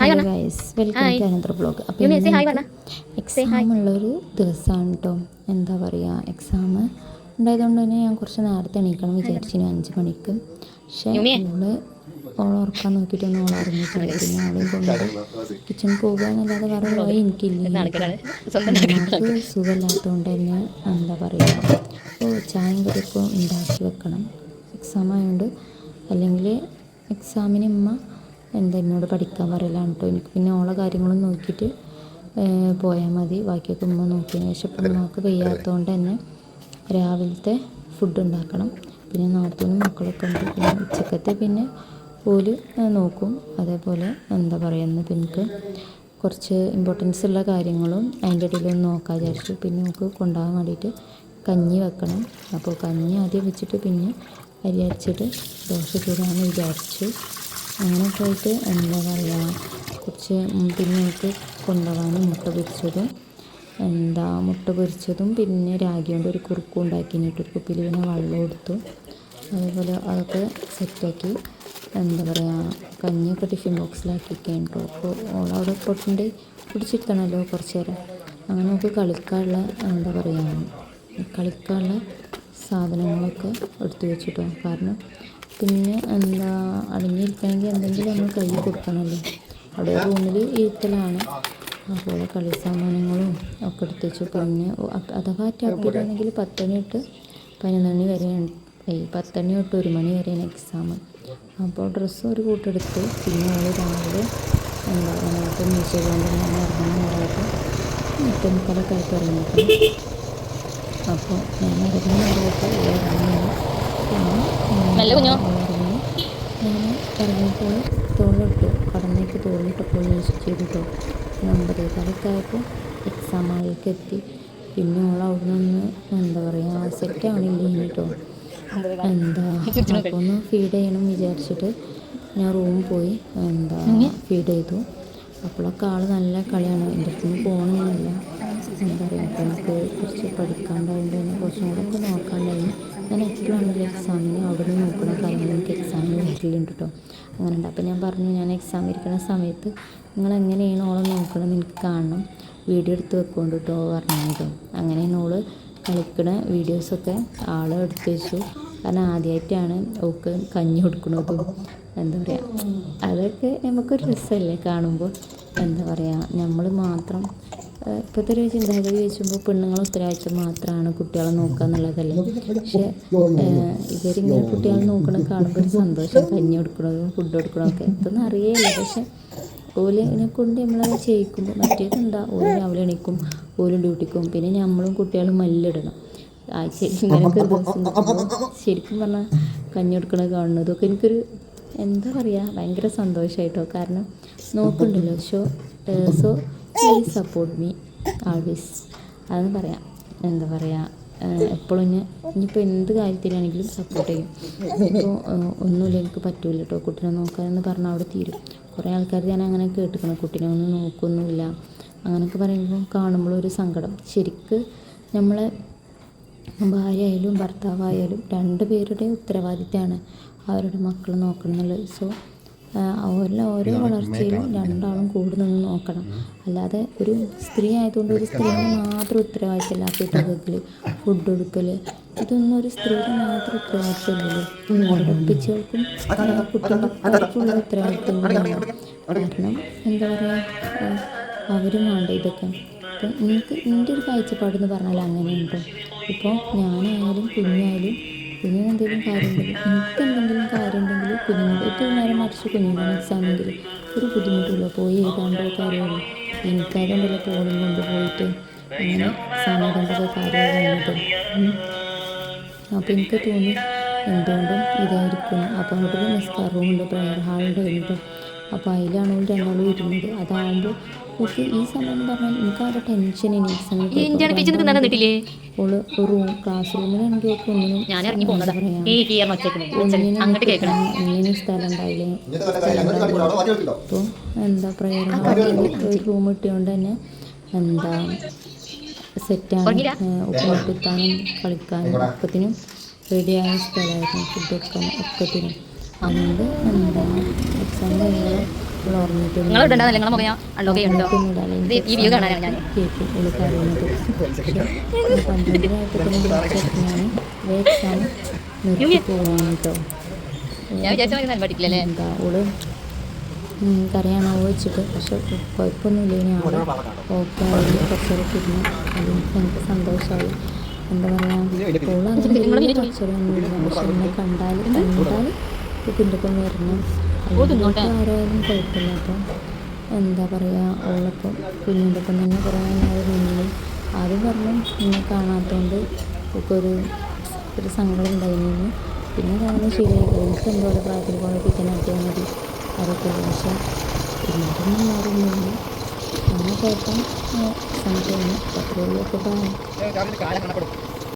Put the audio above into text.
Guys, welcome to another blog. അപ്പോൾ exam ഉള്ളൊരു ദിവസമാണ് കേട്ടോ. എന്താ പറയുക, എക്സാം ഉണ്ടായതുകൊണ്ട് തന്നെ ഞാൻ കുറച്ച് നേരത്തെ എണീക്കണം വിചാരിച്ചിന് 5 മണിക്ക്. പക്ഷേ ഓൾ ഉറക്കാൻ നോക്കിയിട്ടൊന്നും ഓൾ അറിഞ്ഞിട്ടില്ല. പിന്നെ ഓളെയും കൊണ്ട് കിച്ചണിൽ പോകുക എന്നല്ലാതെ വേറെ വഴി എനിക്കില്ല. നമുക്ക് സുഖമില്ലാത്തതുകൊണ്ട് തന്നെ എന്താ പറയുക, അപ്പോൾ ചായയും കറിയൊക്കെ ഉണ്ടാക്കി വെക്കണം എക്സാം ആയതുകൊണ്ട്. അല്ലെങ്കിൽ എക്സാമിന് ഉമ്മ എന്താ എന്നോട് പഠിക്കാൻ പറയലാണ് കേട്ടോ. എനിക്ക് പിന്നെ ഓളെ കാര്യങ്ങളും നോക്കിയിട്ട് പോയാൽ മതി. ബാക്കിയൊക്കെ ഉമ്മ നോക്കിയതിന് ശേഷം ഇപ്പം ഉമ്മക്ക് വയ്യാത്തതുകൊണ്ട് തന്നെ രാവിലത്തെ ഫുഡ് ഉണ്ടാക്കണം. പിന്നെ നാട്ടിലും മക്കളൊക്കെ ഉണ്ട്. പിന്നെ ഉച്ചക്കത്തെ പിന്നെ ഓല് നോക്കും. അതേപോലെ എന്താ പറയുന്നത്, പിന്നെ എനിക്ക് കുറച്ച് ഇമ്പോർട്ടൻസ് ഉള്ള കാര്യങ്ങളും അതിൻ്റെ ഇടയിലൊന്ന് നോക്കാൻ വിചാരിച്ചു. പിന്നെ നമുക്ക് കൊണ്ടുപോകാൻ വേണ്ടിയിട്ട് കഞ്ഞി വെക്കണം. അപ്പോൾ കഞ്ഞി ആദ്യം വെച്ചിട്ട് പിന്നെ അരി അരച്ചിട്ട് ദോശ ചൂടാമെന്ന് വിചാരിച്ചു. അങ്ങനെയൊക്കെ ആയിട്ട് എന്താ പറയുക, കുറച്ച് പിന്നെ നമുക്ക് കൊണ്ടുപോകാനും മുട്ട പൊരിച്ചതും പിന്നെ രാഗി കൊണ്ട് ഒരു കുറുക്കും ഉണ്ടാക്കിയിട്ട് ഒരു കുപ്പിയിൽ പിന്നെ വെള്ളം എടുത്തു. അതേപോലെ അതൊക്കെ സെറ്റാക്കി എന്താ പറയുക, കഞ്ഞിയൊക്കെ ടിഫിൻ ബോക്സിലാക്കിയിട്ടുണ്ടോ. അപ്പോൾ ഓളവിടെ പൊട്ടിൻ്റെ പിടിച്ചിരുത്തണമല്ലോ കുറച്ച് നേരം. അങ്ങനെ നമുക്ക് കളിക്കാനുള്ള എന്താ പറയുക, കളിക്കാനുള്ള സാധനങ്ങളൊക്കെ എടുത്തു വെച്ചിട്ടോ. കാരണം പിന്നെ എന്താ അടങ്ങിയിരിക്കണമെങ്കിൽ എന്തെങ്കിലും നമ്മൾ കൈ കൊടുക്കണമല്ലോ. അവിടെ റൂമിൽ ഇരുത്തലാണ്. അപ്പോൾ കളി സാമാനങ്ങളും ഒക്കെ എടുത്ത് വെച്ചു. പിന്നെ അഥവാ ടപ്പിലാണെങ്കിൽ 10 മണി തൊട്ട് 11 മണി വരെയാണ്, 10 മണി തൊട്ട് 1 മണി വരെയാണ് എക്സാം. അപ്പോൾ ഡ്രസ്സ് ഒരു കൂട്ടെടുത്ത് പിന്നെ അവൾ രാവിലെ എന്താ നേരത്തെ മീശോണ്ട് ഞാൻ ഇറങ്ങുന്ന നേരമായിട്ട് 8:30 ആയിട്ട് ഇറങ്ങിയിരിക്കണം. അപ്പോൾ ഞാൻ ഇറങ്ങുന്ന നേരമായിട്ട് ഇറങ്ങുന്നു. പിന്നെ ഞാൻ ഇറങ്ങിയപ്പോൾ തോളിലിട്ടു, കടന്നേക്ക് തോളിലിട്ടപ്പോൾ യൂസ് ചെയ്തിട്ടോ. 9:15 ആയപ്പോൾ എക്സാം ഹാളിലേക്ക് എത്തി. പിന്നെ ഓൾ അവിടെ നിന്ന് എന്താ പറയുക, സെറ്റാവണില്ല കേട്ടോ. അപ്പോൾ ഒന്ന് ഫീഡ് ചെയ്യണം വിചാരിച്ചിട്ട് ഞാൻ റൂമിൽ പോയി ഫീഡ് ചെയ്തു. അപ്പോഴൊക്കെ ആൾ നല്ല കളിയാണ്. എൻ്റെ അടുത്ത് നിന്ന് പോകണമെന്നില്ല. എന്താ പറയുക, അപ്പോൾ എനിക്ക് കുറച്ച് പഠിക്കാണ്ടായതുകൊണ്ട് തന്നെ കുറച്ചും കൂടെ ഒക്കെ നോക്കാണ്ടായി. ഞാൻ എപ്പോഴാണെങ്കിലും എക്സാമിന് അവിടെ നിന്ന് നോക്കുന്ന കാര്യങ്ങൾ എനിക്ക് എക്സാമിന് വരലുണ്ട് കേട്ടോ. അങ്ങനെ ഉണ്ട്. അപ്പോൾ ഞാൻ പറഞ്ഞു, ഞാൻ എക്സാം ഇരിക്കുന്ന സമയത്ത് നിങ്ങൾ എങ്ങനെയാണ് ഓളെ നോക്കണമെന്ന് എനിക്ക് കാണണം, വീഡിയോ എടുത്ത് വെക്കൊണ്ട് കേട്ടോ പറഞ്ഞിട്ടോ. അങ്ങനെയാണ് ഓള് കളിക്കുന്ന വീഡിയോസൊക്കെ ആൾ എടുത്ത് വെച്ചു. കാരണം ആദ്യമായിട്ടാണ് ഓൾക്ക് കഞ്ഞി കൊടുക്കുന്നതും എന്താ പറയുക, അതൊക്കെ നമുക്കൊരു രസമല്ലേ കാണുമ്പോൾ. എന്താ പറയുക, നമ്മൾ മാത്രം ഇപ്പോഴത്തെ ഒരു ചിന്താഗതി വെച്ചുമ്പോൾ പെണ്ണുങ്ങൾ ഉത്തരവാദിത്വം മാത്രമാണ് കുട്ടികളെ നോക്കുക എന്നുള്ളതല്ലേ. പക്ഷേ ഇവരിങ്ങനെ കുട്ടികളെ നോക്കണം കാണുമ്പോൾ ഒരു സന്തോഷം. കഞ്ഞി കൊടുക്കണതും ഫുഡ് കൊടുക്കണമൊക്കെ ഇതൊന്നും അറിയില്ല. പക്ഷേ ഓലിനെ കൊണ്ട് നമ്മളത് ചെയ്യിക്കുമ്പോൾ മറ്റേതെന്താ, ഓല് രാവിലെ എണീക്കും, ഓലും ഡ്യൂട്ടിക്കും, പിന്നെ നമ്മളും കുട്ടികളും മല്ലിടണം. ആഴ്ചയിൽ ഇങ്ങനെയൊക്കെ ദിവസം ശരിക്കും പറഞ്ഞാൽ കഞ്ഞി കൊടുക്കണത് കാണുന്നതൊക്കെ എനിക്കൊരു എന്താ പറയുക, ഭയങ്കര സന്തോഷമായിട്ടോ. കാരണം നോക്കുന്നുണ്ടല്ലോ. So please support me always. അതെന്ന് പറയാം. എന്താ പറയുക, എപ്പോഴും ഇനിയിപ്പോൾ എന്ത് കാര്യത്തിലാണെങ്കിലും സപ്പോർട്ട് ചെയ്യും. ഇപ്പോൾ ഒന്നുമില്ല എനിക്ക് പറ്റൂല കേട്ടോ കുട്ടീനെ നോക്കാമെന്ന് പറഞ്ഞാൽ അവിടെ തീരും. കുറേ ആൾക്കാർ ഞാൻ അങ്ങനെ കേട്ടിരിക്കണം, കുട്ടീനെ ഒന്നും നോക്കൊന്നുമില്ല അങ്ങനെയൊക്കെ പറയുമ്പോൾ കാണുമ്പോഴൊരു സങ്കടം. ശരിക്ക് നമ്മളെ ഭാര്യ ആയാലും ഭർത്താവായാലും 2 പേരുടെ ഉത്തരവാദിത്തമാണ് അവരുടെ മക്കളെ നോക്കണം എന്നുള്ളത്. സോ ഓരോ വളർച്ചയിലും 2 ആളും കൂടി നിന്ന് നോക്കണം. അല്ലാതെ ഒരു സ്ത്രീ ആയതുകൊണ്ട് ഒരു സ്ത്രീയുടെ മാത്രം ഉത്തരവാദിത്തമല്ല ഫുഡ് വെക്കൽ, ഫുഡ് കൊടുക്കൽ, ഇതൊന്നും ഒരു സ്ത്രീയുടെ മാത്രം ഉത്തരവാദിത്തമല്ലല്ലോ. പഠിപ്പിച്ചവർക്കും കുട്ടികൾക്കുള്ള ഉത്തരവാദിത്തം കൂടിയാണ്. കാരണം എന്താ പറയുക, അവരും വേണ്ട ഇതൊക്കെ. അപ്പോൾ എൻ്റെ ഒരു കാഴ്ചപ്പാടെന്ന് പറഞ്ഞാൽ അങ്ങനെയുണ്ടോ. ഇപ്പോൾ ഞാനായാലും കുഞ്ഞായാലും കുഞ്ഞിനെന്തെങ്കിലും കാര്യം ഉണ്ടെങ്കിൽ, എനിക്കെന്തെങ്കിലും കാര്യം ഉണ്ടെങ്കിൽ കുഞ്ഞിനോട് ഏറ്റവും നേരം മറിച്ച് കുഞ്ഞിനാണ് എക്സാമെങ്കിൽ ഒരു ബുദ്ധിമുട്ടില്ല, പോയി എഴുതാണ്ടോ കാര്യമുള്ളൂ. എനിക്കായതുകൊണ്ടല്ലോ ഫോണും കൊണ്ടുപോയിട്ട് അങ്ങനെ സമയത്തിൻ്റെ കാര്യം വന്നത്. അപ്പോൾ എനിക്ക് തോന്നി എന്തുകൊണ്ടും ഇതായിരിക്കും. അപ്പോൾ അവിടെ ഒരു നിസ്കാര റൂമുണ്ട്, പ്രയർ ഹാളുണ്ട് കഴിഞ്ഞിട്ട്. അപ്പോൾ അതിലാണ് 2 ആളും ഇരുന്നത്. അതാകുമ്പോൾ ഓക്കെ ഈ സമയം എന്ന് പറഞ്ഞാൽ എനിക്ക് അവിടെ ടെൻഷൻ ഇനി എക്സാമിന് ഓള് ഒരു ക്ലാസ് റൂമിലാണെങ്കിൽ ഒക്കെ ഒന്നിനും സ്ഥലം ഉണ്ടായില്ലേ. അപ്പോൾ എന്താ പ്രയർ ഹാളിൽ ഒരു റൂം ഇട്ടുകൊണ്ട് തന്നെ എന്താ സെറ്റാണ്. ഉപ്പിട്ടാനും കളിക്കാനും ഒക്കത്തിനും റെഡിയായ സ്ഥലമായിരുന്നു, ഫുഡ് വെക്കാനും ഒക്കത്തിനും. അതുകൊണ്ട് എന്താ എക്സാം കഴിയുമ്പോൾ ഉറങ്ങിയിട്ടൊന്നും കേൾക്കും ഉള്ളു കരയുന്നത്. പക്ഷെ 12 ഞാൻ എക്സാം നിർത്തി പോവാണ് കേട്ടോ. എന്താ ഓള് കരയാണോ വെച്ചിട്ട്, പക്ഷെ കുഴപ്പമൊന്നുമില്ല. ഇനി ആള് ഓക്കെ ആയി കുറച്ചൊക്കെ ഇരുന്ന് അതെനിക്ക് എനിക്ക് സന്തോഷമായി. എന്താ പറയുക, ഓള് അങ്ങനെ കുറച്ചൊരൊന്നുമില്ല. പക്ഷെ എന്നെ കണ്ടാൽ ഇതിൻ്റെ ഒപ്പം വരണം, അല്ലെങ്കിൽ ആരായാലും കുഴപ്പമില്ല. അപ്പം എന്താ പറയുക, ഓളപ്പം കുഞ്ഞിൻ്റെ ഒപ്പം തന്നെ കുറേ നേരം നിന്നു. ആദ്യം പറഞ്ഞു എന്നെ കാണാത്തതുകൊണ്ട് ഒക്കെ ഒരു സങ്കടം ഉണ്ടായിരുന്നു. പിന്നെ കാരണം ശരിയായി. എനിക്ക് എന്തോ പ്രായത്തിൽ പോലെ പിറ്റനാട്ടിയാൽ മതി അതൊക്കെ. പക്ഷെ ഇന്നതൊന്നും മാറുന്നില്ല. അങ്ങനെ കുഴപ്പം സംശയം അത്രയുള്ളൂ. ഒക്കെ